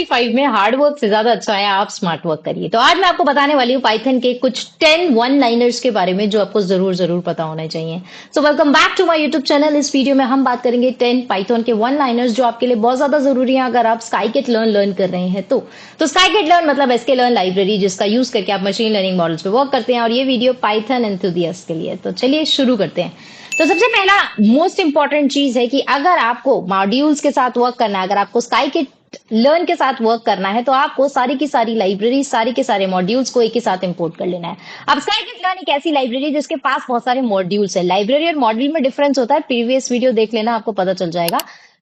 2025 में hard work से ज्यादा अच्छा है आप स्मार्ट वर्क करिए। तो आज मैं आपको बताने वाली हूँ पाइथन के कुछ 10 वन लाइनर्स के बारे में जो आपको जरूर जरूर पता होने चाहिए। So welcome back to my YouTube channel. इस वीडियो में हम बात करेंगे 10 पाइथन के वन लाइनर्स जो आपके लिए बहुत ज्यादा जरूरी है अगर आप स्काईकिट लर्न कर रहे हैं तो स्काईकिट लर्न मतलब एसके लर्न लाइब्रेरी जिसका यूज करके आप मशीन लर्निंग मॉडल्स पे वर्क करते हैं और ये वीडियो पाइथन एंथुसियास्ट के लिए। तो चलिए शुरू करते हैं। तो सबसे पहला मोस्ट इंपॉर्टेंट चीज है कि अगर आपको मॉड्यूल्स के साथ वर्क करना है, अगर आपको स्काईकिट लर्न के साथ वर्क करना है तो आपको सारी की सारी लाइब्रेरी, सारी के सारे मॉड्यूल्स को एक ही साथ इंपोर्ट कर लेना है। अब स्काईकिट लर्न एक ऐसी लाइब्रेरी जिसके पास बहुत सारे मॉड्यूल्स है। लाइब्रेरी और मॉड्यूल में डिफरेंस होता है, प्रीवियस वीडियो देख लेना आपको पता चल जाएगा।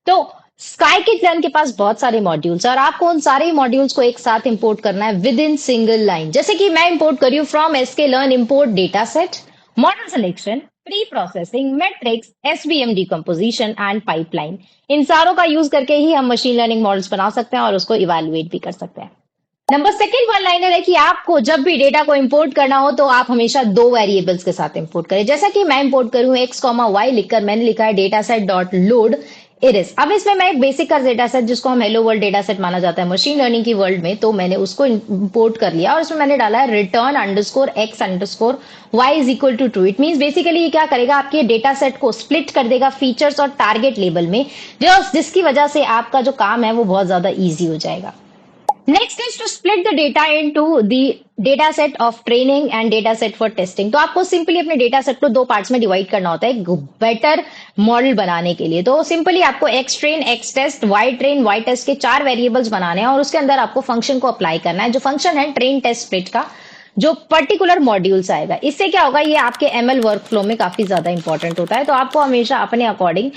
तो स्काईकिट लर्न के पास बहुत सारे मॉड्यूल्स और आपको उन सारे मॉड्यूल्स को एक साथ इंपोर्ट करना है विद इन सिंगल लाइन। जैसे कि मैं इंपोर्ट करी हूं from SK learn import data set, model selection, pre processing, metrics, SVM decomposition and pipeline. इन सारों का यूज करके ही हम मशीन लर्निंग मॉडल्स बना सकते हैं और उसको इवैल्यूएट भी कर सकते हैं। नंबर सेकंड वन लाइनर है कि आपको जब भी डेटा को इंपोर्ट करना हो तो आप हमेशा दो वेरिएबल्स के साथ इंपोर्ट करें। जैसा कि मैं इंपोर्ट करूं x, y लिखकर मैंने लिखा है data set dot load iris. अब इसमें मैं एक बेसिक का डेटा सेट जिसको हम हेलो वर्ल्ड डेटा सेट माना जाता है मशीन लर्निंग की वर्ल्ड में, तो मैंने उसको इंपोर्ट कर लिया और उसमें मैंने डाला है return underscore x underscore y is equal to true. It means basically ये क्या करेगा, आपके डेटा सेट को स्प्लिट कर देगा फीचर्स और टारगेट लेबल में, जिसकी वजह से आपका जो काम है वो बहुत ज्यादा ईजी हो जाएगा। Next is to split the data into the data set of training and data set for testing. तो आपको सिंपली अपने डेटा सेट को दो पार्ट्स में डिवाइड करना होता है एक बेटर मॉडल बनाने के लिए। तो सिंपली आपको X train, X test, Y train, Y test के 4 वेरिएबल्स बनाने हैं और उसके अंदर आपको फंक्शन को अप्लाई करना है। जो फंक्शन है ट्रेन टेस्ट स्प्लिट का, जो पर्टिकुलर मॉड्यूल्स आएगा। इससे क्या होगा, ये आपके एमएल वर्क फ्लो में काफी ज्यादा इंपॉर्टेंट होता है। तो आपको हमेशा अपने अकॉर्डिंग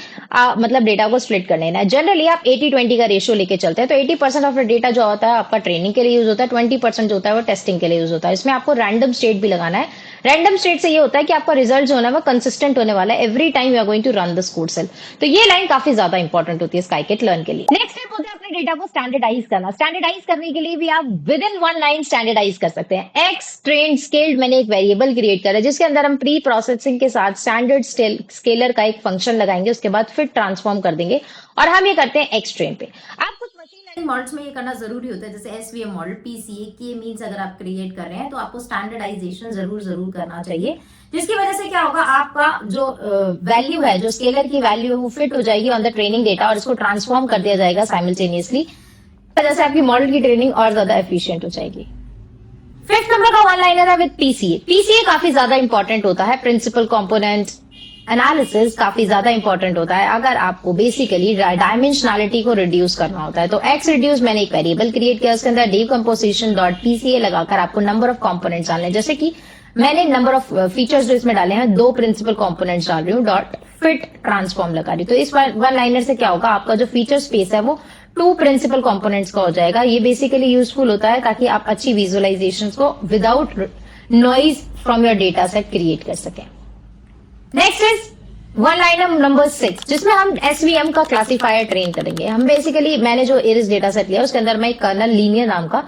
मतलब डेटा को स्प्लिट कर लेना है। जनरली आप 80-20 का रेशियो लेके चलते हैं। तो 80% ऑफ द डेटा जो होता है आपका ट्रेनिंग के लिए यूज होता है, 20% जो होता है वो टेस्टिंग के लिए यूज होता है। इसमें आपको रैंडम स्टेट भी लगाना है। रैंडम स्टेट से ये होता है कि आपका रिजल्ट जो है वो कंसिस्टेंट होने वाला है every time you are going to run this code cell. तो ये लाइन काफी ज्यादा इंपॉर्टेंट होती है स्काईकिट लर्न के लिए। नेक्स्ट स्टेप होता है अपने डेटा को स्टैंडर्डाइज करना। स्टैंडर्डाइज करने के लिए भी आप within one line standardize कर सकते हैं। एक्स ट्रेन स्केल्ड मैंने एक वेरिएबल क्रिएट करा जिसके अंदर हम प्री प्रोसेसिंग के साथ स्टैंडर्ड स्केलर का एक फंक्शन लगाएंगे, उसके बाद फिर ट्रांसफॉर्म कर देंगे और हम ये करते हैं एक्स ट्रेन पे। आप कुछ मशीन लर्निंग मॉडल्स में ये करना जरूरी होता है, जैसे एसवीएम मॉडल, पीसीए के मींस अगर आप क्रिएट कर रहे हैं तो आपको स्टैंडर्डाइजेशन जरूर करना चाहिए, जिसकी वजह से क्या होगा, आपका जो वैल्यू है, जो स्केलर की वैल्यू है वो फिट हो जाएगी ऑन द ट्रेनिंग डेटा और इसको ट्रांसफॉर्म कर दिया जाएगा साइमल्टेनियसली। वजह से आपकी मॉडल की ट्रेनिंग और ज्यादा एफिशिएंट हो जाएगी। फिफ्थ नंबर का वन लाइनर है विद पीसीए। पीसीए काफी ज्यादा इंपॉर्टेंट होता है। प्रिंसिपल कंपोनेंट एनालिसिस काफी ज्यादा इंपॉर्टेंट होता है अगर आपको बेसिकली डायमेंशनलिटी को रिड्यूस करना होता है। तो एक्स रिड्यूस मैंने एक वेरिएबल क्रिएट किया, उसके अंदर डिकम्पोजिशन डॉट पीसीए लगाकर आपको नंबर ऑफ कंपोनेंट्स डालने हैं। जैसे कि मैंने नंबर ऑफ फीचर्स जो इसमें डाले हैं, 2 प्रिंसिपल कंपोनेंट्स डाल रही हूँ, डॉट फिट ट्रांसफॉर्म लगा रही हूँ। तो इस वन लाइनर से क्या होगा, आपका जो फीचर स्पेस है वो 2 प्रिंसिपल कंपोनेंट्स का हो जाएगा। ये बेसिकली यूजफुल होता है ताकि आप अच्छी विजुअलाइजेशन को without noise from your data set create कर सकें। Next is one liner number 6 जिसमें हम एसवीएम का क्लासिफायर ट्रेन करेंगे। हम बेसिकली मैंने जो इरिस डेटा सेट लिया उसके अंदर मैं कर्नल लीनियर नाम का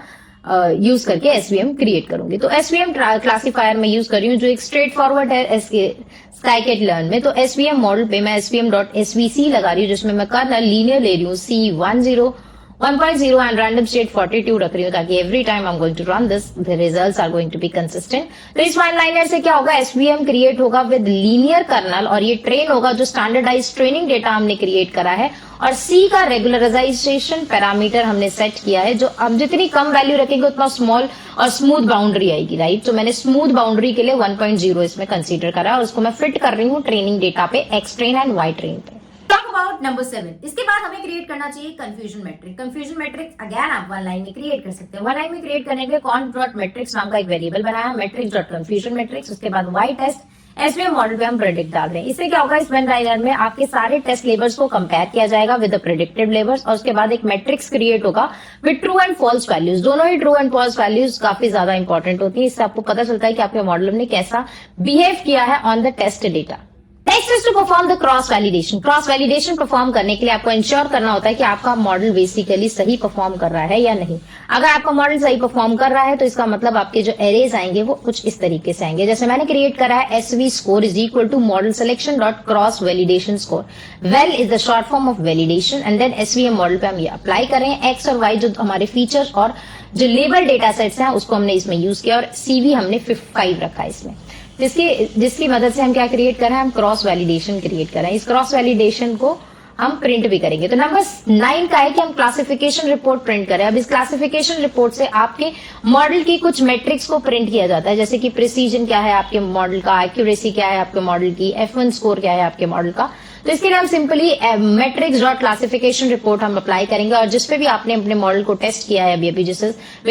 यूज करके एसवीएम क्रिएट करूंगी। तो एसवीएम क्लासिफायर में यूज कर रही हूँ जो एक स्ट्रेट फॉरवर्ड है स्काईकिट लर्न में। तो एसवीएम मॉडल पे मैं एसवीएम डॉट एसवीसी लगा रही हूँ जिसमें मैं कर्नल लीनियर ले रही हूँ C10 1.0 एंड रैंडम स्टेट 42 रख रही हूँ ताकि every time I am going to run this the results are going to be consistent. तो इस वन लाइनर से क्या होगा, एसवीएम क्रिएट होगा विद लीनियर कर्नल और ये ट्रेन होगा जो स्टैंडर्डाइज ट्रेनिंग डेटा हमने क्रिएट करा है और सी का रेगुलराइजेशन पैरामीटर हमने सेट किया है, जो अब जितनी कम वैल्यू रखेंगे उतना स्मॉल और स्मूथ बाउंड्री आएगी, राइट। तो मैंने स्मूथ बाउंड्री के लिए 1.0 इसमें कंसीडर करा है और उसको मैं फिट कर रही हूँ ट्रेनिंग डेटा पे X train and Y train पे। Talk about number 7। इसके बाद हमें क्रिएट करना चाहिए confusion matrix. Confusion matrix again आप वन लाइन में क्रिएट कर सकते हैं। वन लाइन में क्रिएट करने के लिए कॉन्स्ट डॉट मैट्रिक्स नाम का एक वेरिएबल बनाया, मैट्रिक्स डॉट कंफ्यूजन मैट्रिक्स। उसके बाद वाई टेस्ट एसवीएम मॉडल पे हम प्रेडिक्ट डाल रहे हैं। इससे क्या होगा, इस वन लाइनर में आपके सारे टेस्ट लेबल्स को कंपेयर किया जाएगा विद द प्रेडिक्टेड लेबल्स और उसके बाद एक मैट्रिक्स क्रिएट होगा with true and false values. दोनों ही ट्रू एंड फॉल्स वैल्यूज काफी ज्यादा इंपॉर्टेंट होती है। इससे आपको पता चलता है कि आपके मॉडल ने कैसा बिहेव किया है on the test data. Next is to perform the cross validation. Cross validation perform करने के लिए आपको इंश्योर करना होता है कि आपका मॉडल बेसिकली सही परफॉर्म कर रहा है या नहीं। अगर आपका मॉडल सही परफॉर्म कर रहा है तो इसका मतलब आपके जो एरेज आएंगे वो कुछ इस तरीके से आएंगे। जैसे मैंने क्रिएट करा है SV score is equal to model selection dot cross validation score. Well is the short form of validation and then SVM model पे हम ये अप्लाई कर रहे हैं। एक्स और वाई जो हमारे फीचर्स और जो लेबल डेटा सेट्स हैं उसको हमने इसमें यूज किया और CV हमने 5 रखा है इसमें, जिसकी मदद से हम क्या क्रिएट कर रहे हैं, हम क्रॉस वैलिडेशन क्रिएट कर रहे हैं। इस क्रॉस वैलिडेशन को हम प्रिंट भी करेंगे। तो नंबर 9 का है कि हम क्लासिफिकेशन रिपोर्ट प्रिंट करें। अब इस क्लासिफिकेशन रिपोर्ट से आपके मॉडल की कुछ मैट्रिक्स को प्रिंट किया जाता है, जैसे कि प्रिसीजन क्या है आपके मॉडल का, एक्यूरेसी क्या है आपके मॉडल की, F1 स्कोर क्या है आपके मॉडल का। तो इसके लिए हम simply matrix dot classification report हम अप्लाई करेंगे और जिसपे भी आपने अपने मॉडल को टेस्ट किया है अभी विच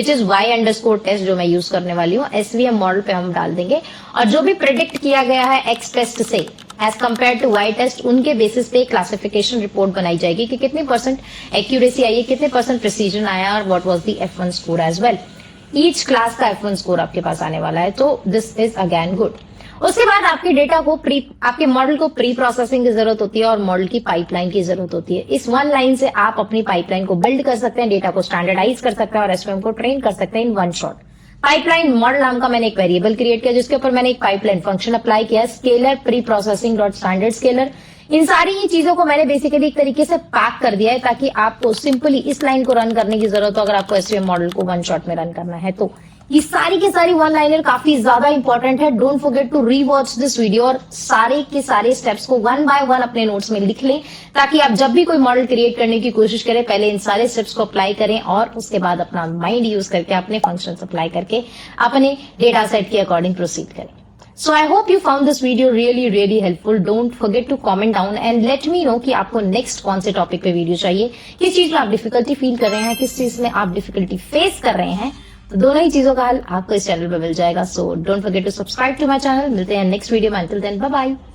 इज y_टेस्ट जो मैं यूज करने वाली हूँ, SVM मॉडल पे हम डाल देंगे और जो भी प्रिडिक्ट किया गया है X टेस्ट से as compare to Y test, उनके बेसिस पे क्लासिफिकेशन रिपोर्ट बनाई जाएगी कि कितनी % एक्यूरेसी आई है, कितने % प्रिसीजन आया और what was the F1 score as well. Each class का F1 स्कोर आपके पास आने वाला है, तो दिस इज अगेन गुड। उसके बाद आपके डेटा को आपके मॉडल को प्री प्रोसेसिंग की जरूरत होती है और मॉडल की पाइपलाइन की जरूरत होती है। इस वन लाइन से आप अपनी पाइपलाइन को बिल्ड कर सकते हैं, डेटा को स्टैंडर्डाइज कर सकते हैं और SVM को ट्रेन कर सकते हैं in one shot. Pipeline model नाम का मैंने एक वेरिएबल क्रिएट किया जिसके ऊपर मैंने एक पाइपलाइन फंक्शन अप्लाई किया, scaler pre processing dot standard scaler. इन सारी ही चीजों को मैंने बेसिकली एक तरीके से पैक कर दिया है ताकि आपको सिंपली इस लाइन को रन करने की जरूरत हो अगर आपको SVM मॉडल को वन शॉट में रन करना है। तो ये सारी की सारी वन लाइनर काफी ज्यादा इंपॉर्टेंट है। Don't forget to rewatch this video और सारे के सारे स्टेप्स को वन बाय वन अपने नोट्स में लिख लें ताकि आप जब भी कोई मॉडल क्रिएट करने की कोशिश करें पहले इन सारे स्टेप्स को अप्लाई करें और उसके बाद अपना माइंड यूज करके अपने फंक्शंस अप्लाई करके अपने डेटा सेट के अकॉर्डिंग प्रोसीड करें। So I hope you found this video really helpful. Don't forget to comment down and let me know कि आपको नेक्स्ट कौन से टॉपिक पे वीडियो चाहिए, किस चीज में आप डिफिकल्टी फील कर रहे हैं, किस चीज में आप डिफिकल्टी फेस कर रहे हैं। तो दोनों ही चीजों का हल आपको इस चैनल पे मिल जाएगा। So don't forget to subscribe to my channel. मिलते हैं नेक्स्ट वीडियो में। Until then, bye bye.